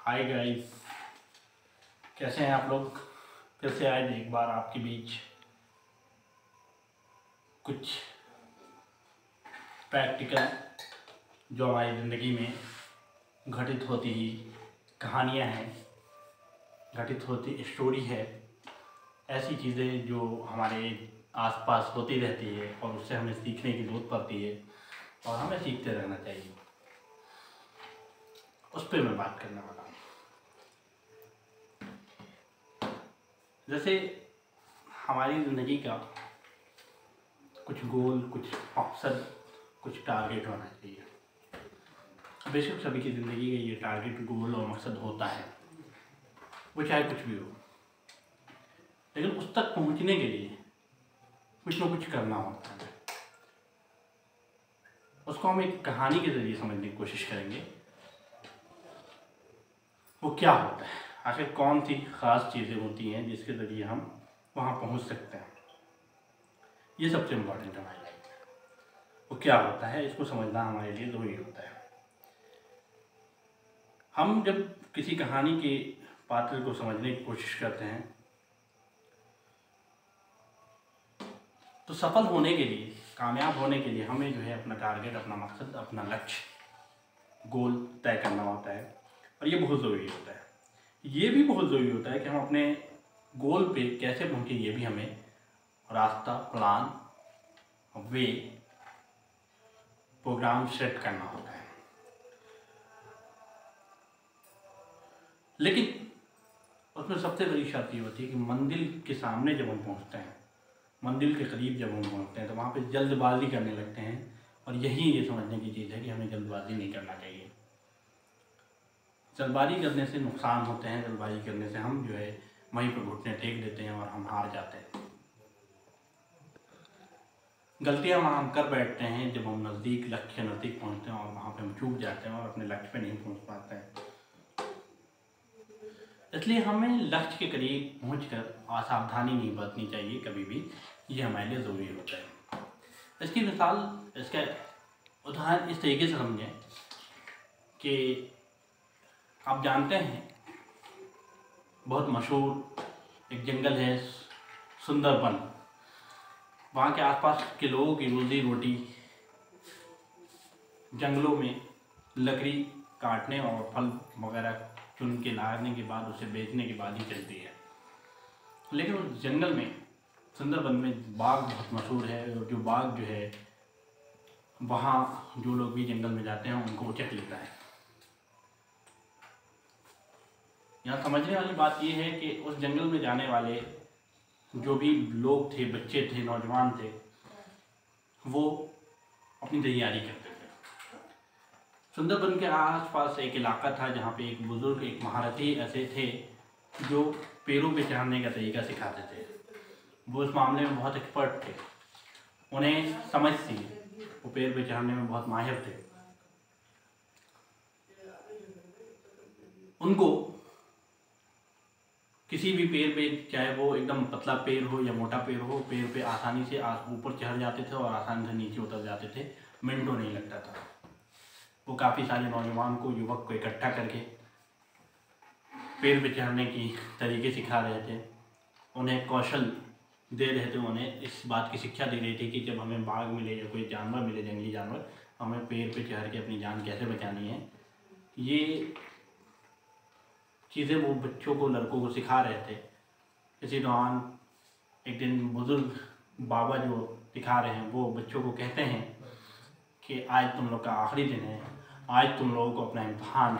Hi guys, कैसे हैं आप लोग। फिर से आए एक बार आपके बीच कुछ प्रैक्टिकल जो हमारी ज़िंदगी में घटित होती ही कहानियाँ हैं, घटित होती स्टोरी है, ऐसी चीज़ें जो हमारे आसपास होती रहती है और उससे हमें सीखने की ज़रूरत पड़ती है और हमें सीखते रहना चाहिए। उस पर मैं बात करने वाला हूँ। जैसे हमारी ज़िंदगी का कुछ गोल, कुछ मकसद, कुछ टारगेट होना चाहिए। बेशक सभी की ज़िंदगी का ये टारगेट, गोल और मकसद होता है, वो चाहे कुछ भी हो, लेकिन उस तक पहुंचने के लिए कुछ ना कुछ करना होता है। उसको हम एक कहानी के ज़रिए समझने की कोशिश करेंगे। वो क्या होता है, आखिर कौन सी ख़ास चीज़ें होती हैं जिसके ज़रिए हम वहाँ पहुँच सकते हैं। ये सबसे इम्पोर्टेंट है हमारी लाइफ में। वो क्या होता है, इसको समझना हमारे लिए ज़रूरी होता है। हम जब किसी कहानी के पात्र को समझने की कोशिश करते हैं तो सफल होने के लिए, कामयाब होने के लिए हमें जो है अपना टारगेट, अपना मकसद, अपना लक्ष्य, गोल तय करना होता है। और ये बहुत ज़रूरी होता है। ये भी बहुत ज़रूरी होता है कि हम अपने गोल पे कैसे पहुँचे, ये भी हमें रास्ता, प्लान, वे, प्रोग्राम सेट करना होता है। लेकिन उसमें सबसे बड़ी शर्त ये होती है कि मंजिल के सामने जब हम पहुँचते हैं, मंजिल के करीब जब हम पहुँचते हैं तो वहाँ पे जल्दबाजी करने लगते हैं। और यही ये समझने की चीज़ है कि हमें जल्दबाजी नहीं करना चाहिए। जल्दबाजी करने से नुकसान होते हैं। जल्दबाजी करने से हम जो है वहीं पर घुटने टेक देते हैं और हम हार जाते हैं। गलतियाँ वहाँ हम कर बैठते हैं जब हम लक्ष्य के नज़दीक पहुँचते हैं और वहाँ पे हम चूक जाते हैं और अपने लक्ष्य पे नहीं पहुँच पाते हैं। इसलिए हमें लक्ष्य के करीब पहुंचकर असावधानी नहीं बरतनी चाहिए कभी भी। ये हमारे लिए ज़रूरी होता है। इसकी मिसाल, इसका उदाहरण इस तरीके से समझें कि आप जानते हैं बहुत मशहूर एक जंगल है सुंदरबन। वहाँ के आसपास के लोगों की रोजी रोटी जंगलों में लकड़ी काटने और फल वगैरह चुन के लाने के बाद उसे बेचने के बाद ही चलती है। लेकिन उस जंगल में, सुंदरबन में बाघ बहुत मशहूर है। और जो बाघ जो है, वहाँ जो लोग भी जंगल में जाते हैं उनको उचक लेता है। यहाँ समझने वाली बात यह है कि उस जंगल में जाने वाले जो भी लोग थे, बच्चे थे, नौजवान थे, वो अपनी तैयारी करते थे। सुंदरबन के आसपास एक इलाका था जहाँ पे एक बुजुर्ग, एक महारथी ऐसे थे जो पेड़ों पे चढ़ने का तरीका सिखाते थे। वो इस मामले में बहुत एक्सपर्ट थे, उन्हें समझ थी, वो पेड़ पे चढ़ने में बहुत माहिर थे। उनको किसी भी पेड़ पे, चाहे वो एकदम पतला पेड़ हो या मोटा पेड़ हो, पेड़ पे आसानी से ऊपर चढ़ जाते थे और आसानी से नीचे उतर जाते थे। मिनटों नहीं लगता था। वो काफ़ी सारे नौजवान को, युवक को इकट्ठा करके पेड़ पे चढ़ने की तरीके सिखा रहे थे, उन्हें कौशल दे रहे थे, उन्हें इस बात की शिक्षा दे रही थी कि जब हमें बाघ मिले या कोई जानवर मिले, जंगली जानवर, हमें पेड़ पे चढ़ के अपनी जान कैसे बचानी है। ये चीज़ें वो बच्चों को, लड़कों को सिखा रहे थे। इसी दौरान एक दिन बुजुर्ग बाबा जो सिखा रहे हैं वो बच्चों को कहते हैं कि आज तुम लोग का आखिरी दिन है, आज तुम लोगों को अपना इम्तहान,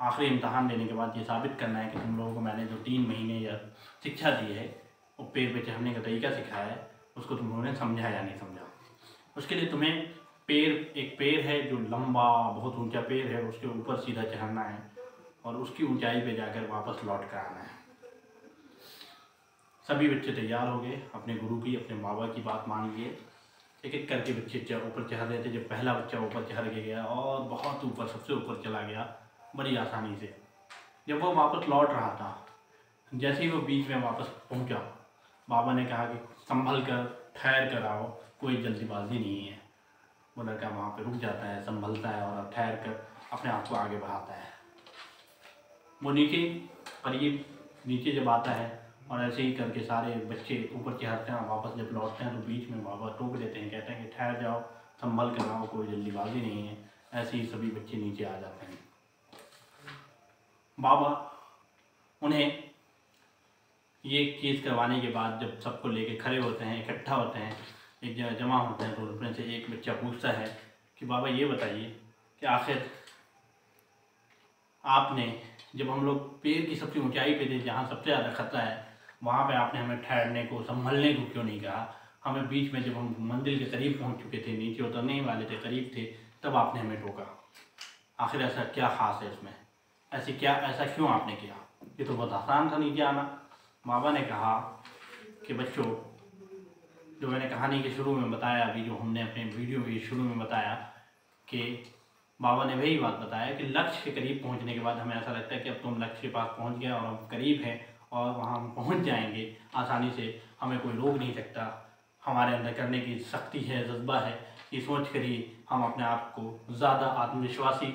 आखिरी इम्तहान देने के बाद ये साबित करना है कि तुम लोगों को मैंने जो 3 महीने या शिक्षा दी है, वो पेड़ पे चढ़ने का तरीका सिखाया है, उसको तुम लोगों ने समझा या नहीं समझा। उसके लिए तुम्हें एक पेड़ है जो लंबा, बहुत ऊंचा पेड़ है, उसके ऊपर सीधा चढ़ना है और उसकी ऊंचाई पे जाकर वापस लौट कर आना है। सभी बच्चे तैयार हो गए, अपने गुरु की, अपने बाबा की बात मान लिए। एक एक करके बच्चे ऊपर चढ़ रहे थे। जब पहला बच्चा ऊपर चढ़ के गया और बहुत ऊपर, सबसे ऊपर चला गया बड़ी आसानी से, जब वो वापस लौट रहा था, जैसे ही वो बीच में वापस पहुंचा, बाबा ने कहा कि संभल कर, ठहर कर आओ, कोई जल्दीबाजी नहीं है। वो लड़का वहाँ पे रुक जाता है, संभलता है और ठहर कर अपने आप को आगे बढ़ाता है। वो नीचे करीब नीचे जब आता है और ऐसे ही करके सारे बच्चे ऊपर चढ़ते हैं, वापस जब लौटते हैं तो बीच में बाबा टोक देते हैं, कहते हैं कि ठहर जाओ, संभल कर आओ, कोई जल्दीबाजी नहीं है। ऐसे ही सभी बच्चे नीचे आ जाते हैं। बाबा उन्हें ये केस करवाने के बाद जब सबको लेके खड़े होते हैं, इकट्ठा होते हैं, एक जगह जमा होते हैं, तो उसमें से एक बच्चा पूछता है कि बाबा ये बताइए कि आखिर आपने, जब हम लोग पेड़ की सबसे ऊंचाई पे थे जहाँ सबसे ज़्यादा खतरा है, वहाँ पे आपने हमें ठहरने को, संभलने को क्यों नहीं कहा? हमें बीच में जब हम मंदिर के करीब पहुँच चुके थे, नीचे उतरने ही वाले थे, करीब थे, तब आपने हमें टोका। आखिर ऐसा क्या ख़ास है इसमें? ऐसा क्यों आपने किया? ये तो बहुत आसान था नीचे आना। बाबा ने कहा कि बच्चों, जो मैंने कहानी के शुरू में बताया, अभी जो हमने अपने वीडियो के शुरू में बताया, कि बाबा ने वही बात बताया कि लक्ष्य के करीब पहुंचने के बाद हमें ऐसा लगता है कि अब तो हम लक्ष्य के पास पहुंच गए और हम करीब हैं और वहां हम पहुंच जाएंगे आसानी से, हमें कोई रोक नहीं सकता, हमारे अंदर करने की शक्ति है, जज्बा है। ये सोच कर ही हम अपने आप को ज़्यादा आत्मविश्वासी,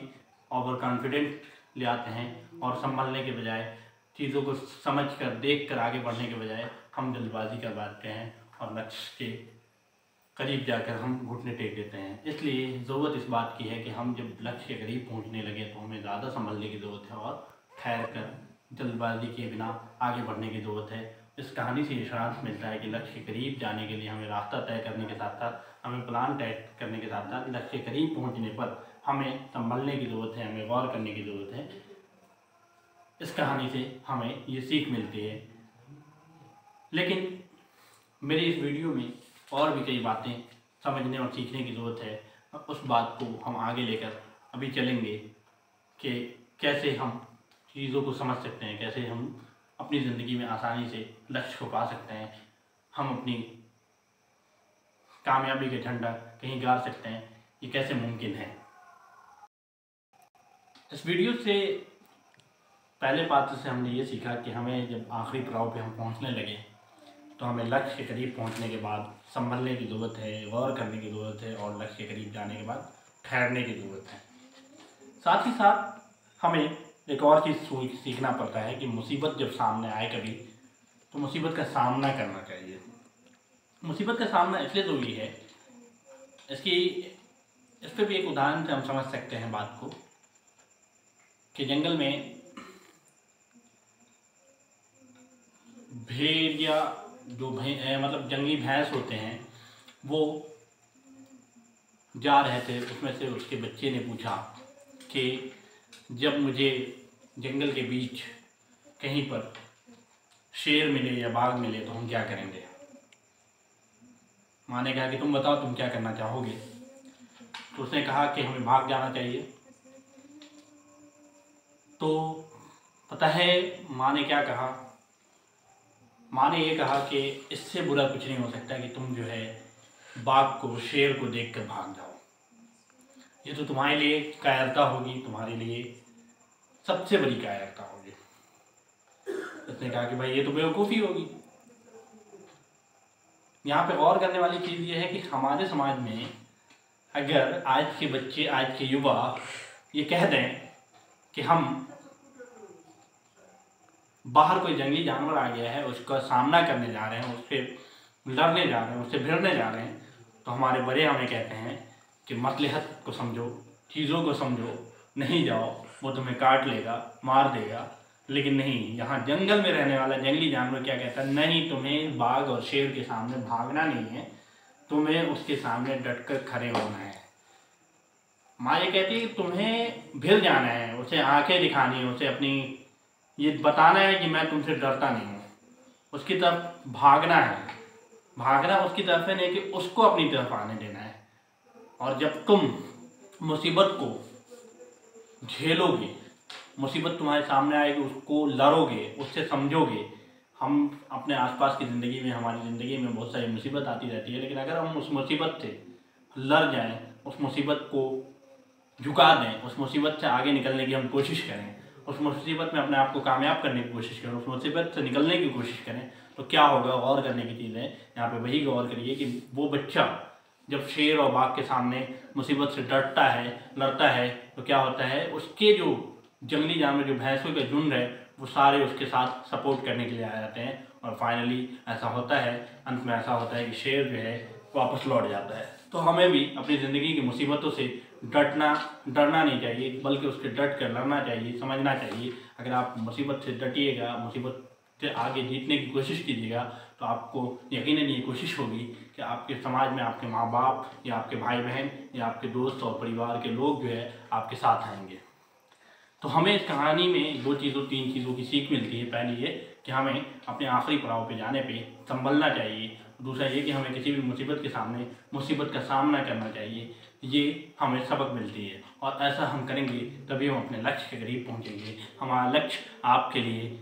ओवर कॉन्फिडेंट ले आते हैं और संभलने के बजाय, चीज़ों को समझ कर, देख कर आगे बढ़ने के बजाय हम जल्दबाजी कर बैठते हैं और लक्ष्य के करीब जाकर हम घुटने टेक देते हैं। इसलिए ज़रूरत इस बात की है कि हम जब लक्ष्य के करीब पहुंचने लगे तो हमें ज़्यादा संभलने की ज़रूरत है और ठहर कर, जल्दबाजी के बिना आगे बढ़ने की ज़रूरत है। इस कहानी से ये सारांश मिलता है कि लक्ष्य के करीब जाने के लिए हमें रास्ता तय करने के साथ साथ, हमें प्लान तय करने के साथ साथ, लक्ष्य के करीब पहुँचने पर हमें संभलने की ज़रूरत है, हमें गौर करने की ज़रूरत है। इस कहानी से हमें ये सीख मिलती है। लेकिन मेरी इस वीडियो में और भी कई बातें समझने और सीखने की ज़रूरत है। उस बात को हम आगे लेकर अभी चलेंगे कि कैसे हम चीज़ों को समझ सकते हैं, कैसे हम अपनी ज़िंदगी में आसानी से लक्ष्य को पा सकते हैं, हम अपनी कामयाबी के झंडा कहीं गाड़ सकते हैं, ये कैसे मुमकिन है। इस वीडियो से पहले पात्र से हमने ये सीखा कि हमें जब आखिरी पड़ाव पे हम पहुंचने लगे तो हमें लक्ष्य के करीब पहुंचने के बाद संभलने की ज़रूरत है, गौर करने की ज़रूरत है और लक्ष्य के करीब जाने के बाद ठहरने की ज़रूरत है। साथ ही साथ हमें एक और चीज़ सीखना पड़ता है कि मुसीबत जब सामने आए कभी, तो मुसीबत का सामना करना चाहिए। मुसीबत का सामना इसलिए ज़रूरी है, इस पर भी एक उदाहरण से हम समझ सकते हैं बात को, कि जंगल में भेड़ या जो मतलब जंगली भैंस होते हैं, वो जा रहे थे, उसमें से उसके बच्चे ने पूछा कि जब मुझे जंगल के बीच कहीं पर शेर मिले या बाघ मिले तो हम क्या करेंगे? माँ ने कहा कि तुम बताओ, तुम क्या करना चाहोगे? तो उसने कहा कि हमें भाग जाना चाहिए। तो पता है माँ ने क्या कहा? माँ ने ये कहा कि इससे बुरा कुछ नहीं हो सकता कि तुम जो है बाघ को, शेर को देखकर भाग जाओ। ये तो तुम्हारे लिए कायरता होगी, तुम्हारे लिए सबसे बड़ी कायरता होगी। उसने कहा कि भाई ये तो बेवकूफ़ी होगी। यहाँ पे गौर करने वाली चीज़ ये है कि हमारे समाज में अगर आज के बच्चे, आज के युवा ये कह दें कि हम बाहर कोई जंगली जानवर आ गया है, उसका सामना करने जा रहे हैं, उससे लड़ने जा रहे हैं, उससे भिड़ने जा रहे हैं, तो हमारे बड़े हमें कहते हैं कि मसलहत को समझो, चीज़ों को समझो, नहीं जाओ, वो तुम्हें काट लेगा, मार देगा। लेकिन नहीं, यहाँ जंगल में रहने वाला जंगली जानवर क्या कहता है? नहीं, तुम्हें बाघ और शेर के सामने भागना नहीं है, तुम्हें उसके सामने डटकर खड़े होना है। माँ ये कहती है कि तुम्हें भिड़ जाना है, उसे आंखें दिखानी है, उसे अपनी ये बताना है कि मैं तुमसे डरता नहीं हूँ, उसकी तरफ भागना है। भागना उसकी तरफ है, नहीं कि उसको अपनी तरफ आने देना है। और जब तुम मुसीबत को झेलोगे, मुसीबत तुम्हारे सामने आएगी, उसको लड़ोगे, उससे समझोगे। हम अपने आसपास की ज़िंदगी में, हमारी ज़िंदगी में बहुत सारी मुसीबत आती रहती है, लेकिन अगर हम उस मुसीबत से लड़ जाएं, उस मुसीबत को झुका दें, उस मुसीबत से आगे निकलने की हम कोशिश करें, उस मुसीबत में अपने आप को कामयाब करने की कोशिश करें, उस मुसीबत से निकलने की कोशिश करें, तो क्या होगा? गौर करने की चीज़ है। यहाँ पे वही गौर करिए कि वो बच्चा जब शेर और बाघ के सामने मुसीबत से डरता है, लड़ता है, तो क्या होता है? उसके जो जंगली जानवर जो भैंसों के झुंड है वो सारे उसके साथ सपोर्ट करने के लिए आ जाते हैं और फाइनली ऐसा होता है, अंत में ऐसा होता है कि शेर जो है वापस लौट जाता है। तो हमें भी अपनी ज़िंदगी की मुसीबतों से डरना नहीं चाहिए, बल्कि उसके डट कर लड़ना चाहिए, समझना चाहिए। अगर आप मुसीबत से डटिएगा, मुसीबत से आगे जीतने की कोशिश कीजिएगा, तो आपको यकीनन ये कोशिश होगी कि आपके समाज में आपके माँ बाप या आपके भाई बहन या आपके दोस्त और परिवार के लोग जो है आपके साथ आएंगे। तो हमें इस कहानी में 3 चीज़ों की सीख मिलती है। पहली ये कि हमें अपने आखिरी पड़ाव पे जाने पे संभलना चाहिए। दूसरा ये कि हमें किसी भी मुसीबत के सामने मुसीबत का सामना करना चाहिए। ये हमें सबक मिलती है और ऐसा हम करेंगे तभी हम अपने लक्ष्य के करीब पहुंचेंगे। हमारा लक्ष्य आपके लिए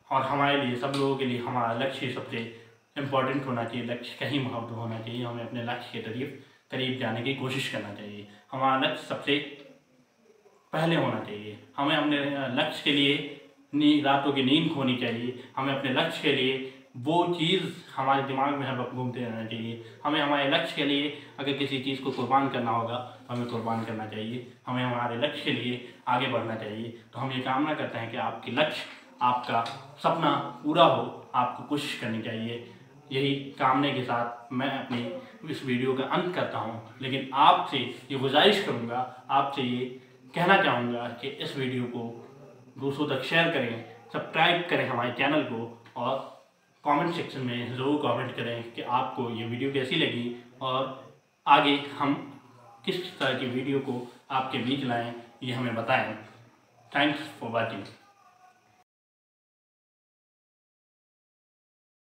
और हमारे लिए, सब लोगों के लिए हमारा लक्ष्य सबसे इम्पोर्टेंट होना चाहिए। लक्ष्य का ही महत्व होना चाहिए। हमें अपने लक्ष्य के करीब जाने की कोशिश करना चाहिए। हमारा लक्ष्य सबसे पहले होना चाहिए। हमें अपने लक्ष्य के लिए रातों की नींद खोनी चाहिए। हमें अपने लक्ष्य के लिए वो चीज़ हमारे दिमाग में हर वक्त घूमते रहना चाहिए। हमें हमारे लक्ष्य के लिए अगर किसी चीज़ को कुर्बान करना होगा तो हमें कुर्बान करना चाहिए। हमें हमारे लक्ष्य के लिए आगे बढ़ना चाहिए। तो हम ये कामना करते हैं कि आपकी लक्ष्य, आपका सपना पूरा हो, आपको कोशिश करनी चाहिए। यही कामने के साथ मैं अपनी इस वीडियो का अंत करता हूँ। लेकिन आपसे ये गुजारिश करूँगा, आपसे ये कहना चाहूँगा कि इस वीडियो को दूसरों तक शेयर करें, सब्सक्राइब करें हमारे चैनल को और कमेंट सेक्शन में ज़रूर कमेंट करें कि आपको ये वीडियो कैसी लगी और आगे हम किस तरह की वीडियो को आपके बीच लाएं, ये हमें बताएं। Thanks for watching.